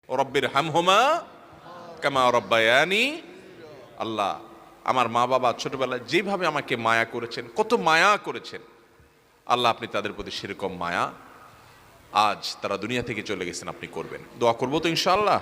রব্বির হামহুমা কামা রব্বায়ানি। আল্লাহ, আমার মা বাবা ছোটবেলায় যেভাবে আমাকে মায়া করেছেন, কত মায়া করেছেন, আল্লাহ আপনি তাদের প্রতি সেরকম মায়া আজ তারা দুনিয়া থেকে চলে গেছেন আপনি করবেন। দোয়া করবো তো ইনশাআল্লাহ।